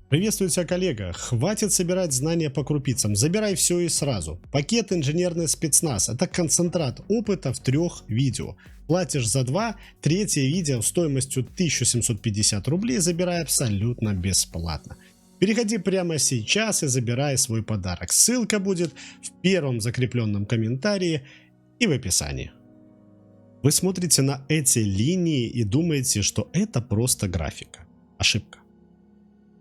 Приветствую тебя, коллега. Хватит собирать знания по крупицам. Забирай все и сразу. Пакет инженерный спецназ. Это концентрат опыта в 3 видео. Платишь за 2, третье видео стоимостью 1750 рублей забирай абсолютно бесплатно. Переходи прямо сейчас и забирай свой подарок. Ссылка будет в первом закрепленном комментарии и в описании. Вы смотрите на эти линии и думаете, что это просто графика. Ошибка.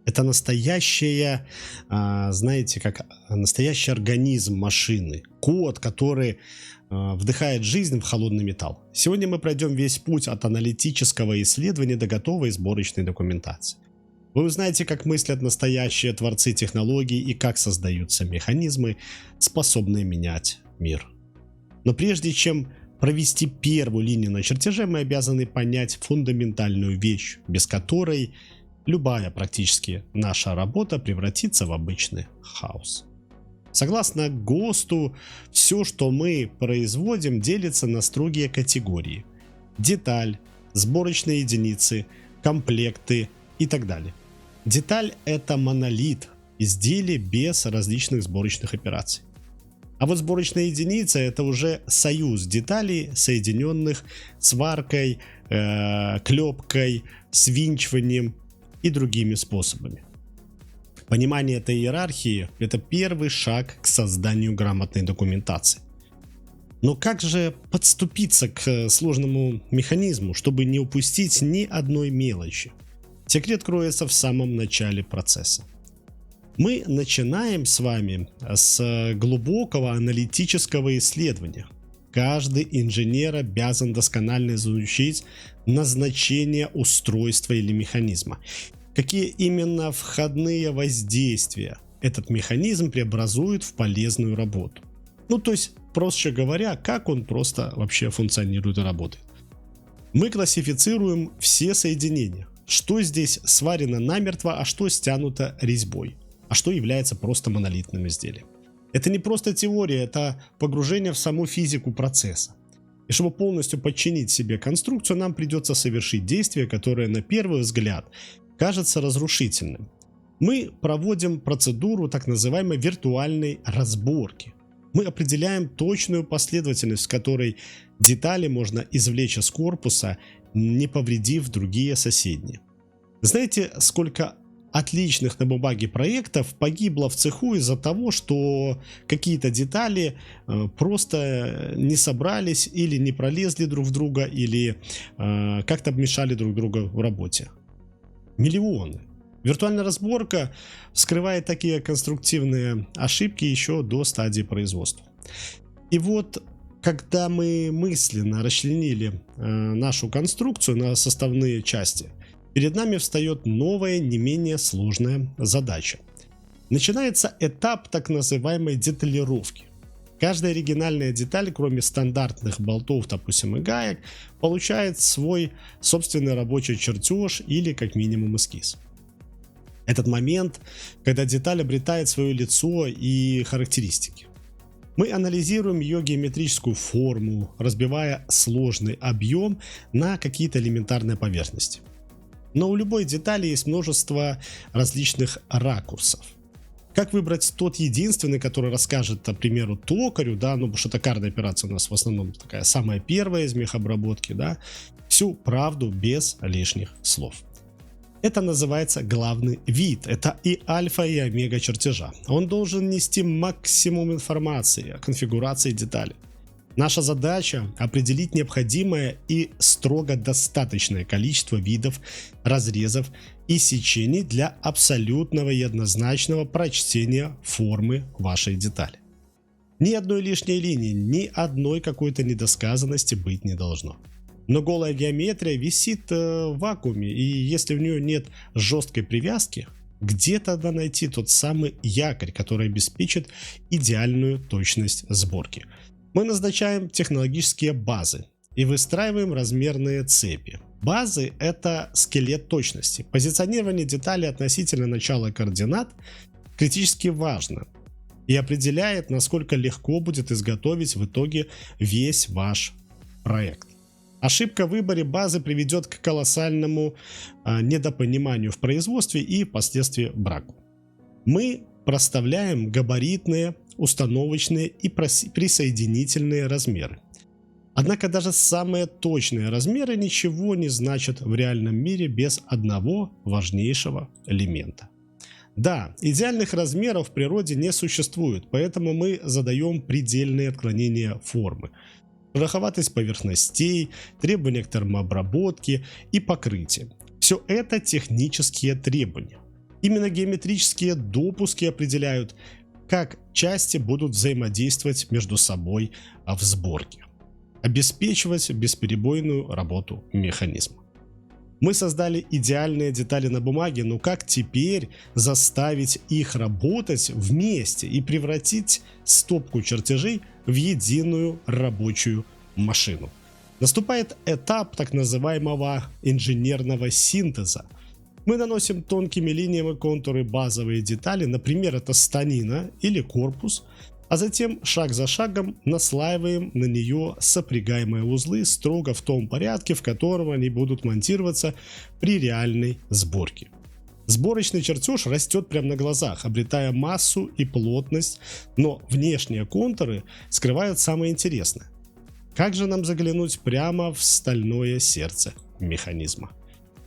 Это настоящая, знаете, как настоящий организм машины, код, который вдыхает жизнь в холодный металл. Сегодня мы пройдем весь путь от аналитического исследования до готовой сборочной документации. Вы узнаете, как мыслят настоящие творцы технологий и как создаются механизмы, способные менять мир. Но прежде чем провести первую линию на чертеже, мы обязаны понять фундаментальную вещь, без которой любая практически наша работа превратится в обычный хаос. Согласно ГОСТу, все, что мы производим, делится на строгие категории: деталь, сборочные единицы, комплекты и так далее. Деталь – это монолит, изделие без различных сборочных операций. А вот сборочная единица – это уже союз деталей, соединенных сваркой, клепкой, свинчиванием и другими способами. Понимание этой иерархии – это первый шаг к созданию грамотной документации. Но как же подступиться к сложному механизму, чтобы не упустить ни одной мелочи? Секрет кроется в самом начале процесса. Мы начинаем с вами с глубокого аналитического исследования. Каждый инженер обязан досконально изучить назначение устройства или механизма. Какие именно входные воздействия этот механизм преобразует в полезную работу. То есть, проще говоря, как он просто вообще функционирует и работает. Мы классифицируем все соединения. Что здесь сварено намертво, а что стянуто резьбой, а что является просто монолитным изделием. Это не просто теория, это погружение в саму физику процесса. И чтобы полностью подчинить себе конструкцию, нам придется совершить действие, которое на первый взгляд кажется разрушительным. Мы проводим процедуру так называемой виртуальной разборки. Мы определяем точную последовательность, в которой детали можно извлечь из корпуса, не повредив другие соседние. Знаете, сколько отличных на бумаге проектов погибло в цеху из-за того, что какие-то детали просто не собрались или не пролезли друг в друга, или как-то мешали друг другу в работе. Миллионы. Виртуальная разборка вскрывает такие конструктивные ошибки еще до стадии производства. И вот, когда мы мысленно расчленили нашу конструкцию на составные части, перед нами встает новая, не менее сложная задача. Начинается этап так называемой деталировки. Каждая оригинальная деталь, кроме стандартных болтов, допустим, и гаек, получает свой собственный рабочий чертеж или как минимум эскиз. Этот момент, когда деталь обретает свое лицо и характеристики. Мы анализируем ее геометрическую форму, разбивая сложный объем на какие-то элементарные поверхности. Но у любой детали есть множество различных ракурсов. Как выбрать тот единственный, который расскажет, к примеру, токарю, потому что токарная операция у нас в основном такая самая первая из мехобработки, всю правду без лишних слов. Это называется главный вид, это и альфа, и омега чертежа. Он должен нести максимум информации о конфигурации детали. Наша задача – определить необходимое и строго достаточное количество видов, разрезов и сечений для абсолютного и однозначного прочтения формы вашей детали. Ни одной лишней линии, ни одной какой-то недосказанности быть не должно. Но голая геометрия висит в вакууме, и если в нее нет жесткой привязки, где тогда найти тот самый якорь, который обеспечит идеальную точность сборки? Мы назначаем технологические базы и выстраиваем размерные цепи. Базы – это скелет точности. Позиционирование детали относительно начала координат критически важно и определяет, насколько легко будет изготовить в итоге весь ваш проект. Ошибка в выборе базы приведет к колоссальному недопониманию в производстве и впоследствии браку. Мы проставляем габаритные, установочные и присоединительные размеры. Однако даже самые точные размеры ничего не значат в реальном мире без одного важнейшего элемента. Да, идеальных размеров в природе не существует, поэтому мы задаем предельные отклонения формы, шероховатость поверхностей, требования к термообработке и покрытию. Все это технические требования. Именно геометрические допуски определяют, как части будут взаимодействовать между собой в сборке, обеспечивать бесперебойную работу механизма. Мы создали идеальные детали на бумаге, но как теперь заставить их работать вместе и превратить стопку чертежей в единую рабочую машину? Наступает этап так называемого инженерного синтеза. Мы наносим тонкими линиями контуры базовые детали, например, это станина или корпус, а затем шаг за шагом наслаиваем на нее сопрягаемые узлы строго в том порядке, в котором они будут монтироваться при реальной сборке. Сборочный чертеж растет прямо на глазах, обретая массу и плотность, но внешние контуры скрывают самое интересное. Как же нам заглянуть прямо в стальное сердце механизма?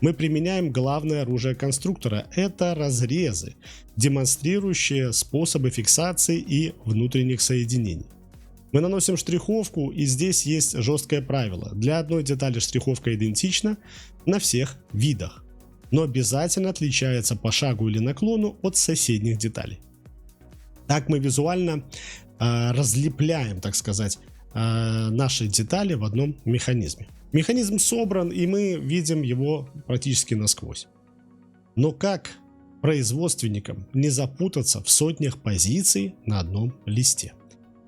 Мы применяем главное оружие конструктора – это разрезы, демонстрирующие способы фиксации и внутренних соединений. Мы наносим штриховку, и здесь есть жесткое правило. Для одной детали штриховка идентична на всех видах, но обязательно отличается по шагу или наклону от соседних деталей. Так мы визуально разлепляем, так сказать, наши детали в одном механизме. Механизм собран, и мы видим его практически насквозь. Но как производственникам не запутаться в сотнях позиций на одном листе?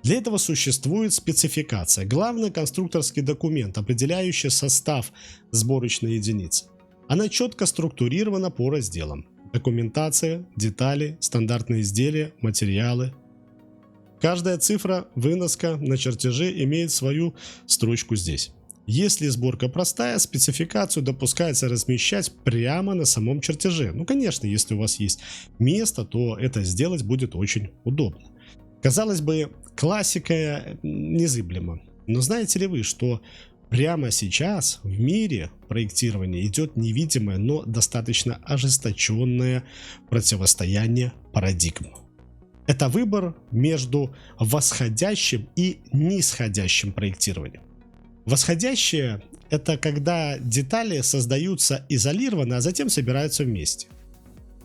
Для этого существует спецификация, главный конструкторский документ, определяющий состав сборочной единицы. Она четко структурирована по разделам: документация, детали, стандартные изделия, материалы. Каждая цифра, выноска на чертеже имеет свою строчку здесь. Если сборка простая, спецификацию допускается размещать прямо на самом чертеже. Ну, конечно, если у вас есть место, то это сделать будет очень удобно. Казалось бы, классика незыблема. Но знаете ли вы, что прямо сейчас в мире проектирования идет невидимое, но достаточно ожесточенное противостояние парадигм? Это выбор между восходящим и нисходящим проектированием. Восходящее – это когда детали создаются изолированно, а затем собираются вместе.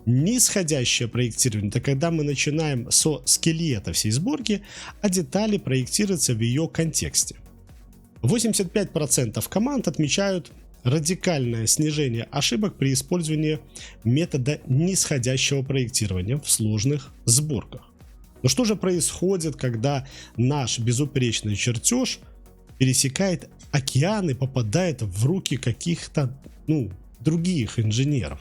Нисходящее проектирование – это когда мы начинаем со скелета всей сборки, а детали проектируются в ее контексте. 85% команд отмечают радикальное снижение ошибок при использовании метода нисходящего проектирования в сложных сборках. Но что же происходит, когда наш безупречный чертеж пересекает океан и попадает в руки каких-то других инженеров?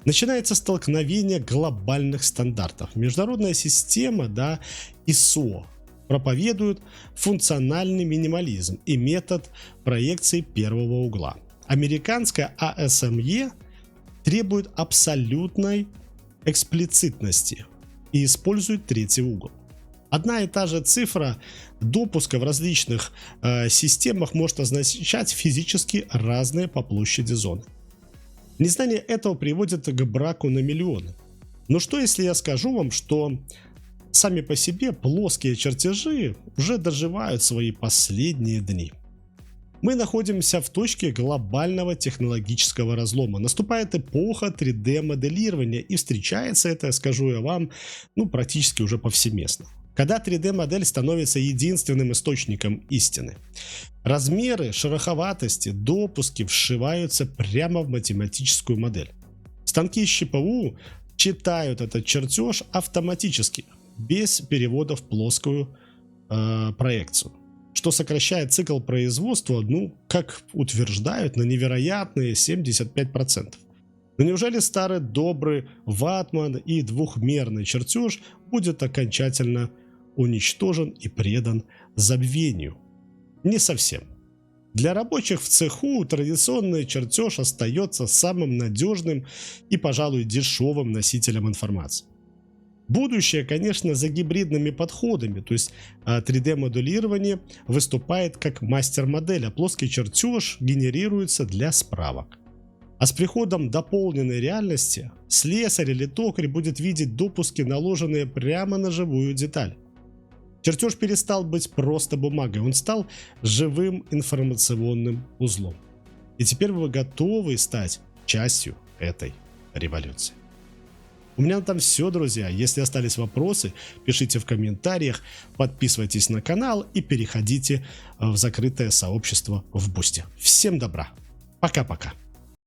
Начинается столкновение глобальных стандартов. Международная система, ISO, проповедует функциональный минимализм и метод проекции первого угла. Американская ASME требует абсолютной эксплицитности и использует третий угол. Одна и та же цифра допуска в различных системах может означать физически разные по площади зоны. Незнание этого приводит к браку на миллионы. Но что если я скажу вам, что сами по себе плоские чертежи уже доживают свои последние дни? Мы находимся в точке глобального технологического разлома. Наступает эпоха 3D-моделирования, и встречается это, скажу я вам, практически уже повсеместно. Когда 3D-модель становится единственным источником истины. Размеры, шероховатости, допуски вшиваются прямо в математическую модель. Станки ЩПУ читают этот чертеж автоматически, без перевода в плоскую проекцию, что сокращает цикл производства, как утверждают, на невероятные 75%. Но неужели старый добрый ватман и двухмерный чертеж будет окончательно уничтожен и предан забвению? Не совсем. Для рабочих в цеху традиционный чертеж остается самым надежным и, пожалуй, дешевым носителем информации. Будущее, конечно, за гибридными подходами, то есть 3D-моделирование выступает как мастер-модель, а плоский чертеж генерируется для справок. А с приходом дополненной реальности слесарь или токарь будет видеть допуски, наложенные прямо на живую деталь. Чертеж перестал быть просто бумагой, он стал живым информационным узлом. И теперь вы готовы стать частью этой революции. У меня там все, друзья. Если остались вопросы, пишите в комментариях, подписывайтесь на канал и переходите в закрытое сообщество в Бусти. Всем добра. Пока-пока.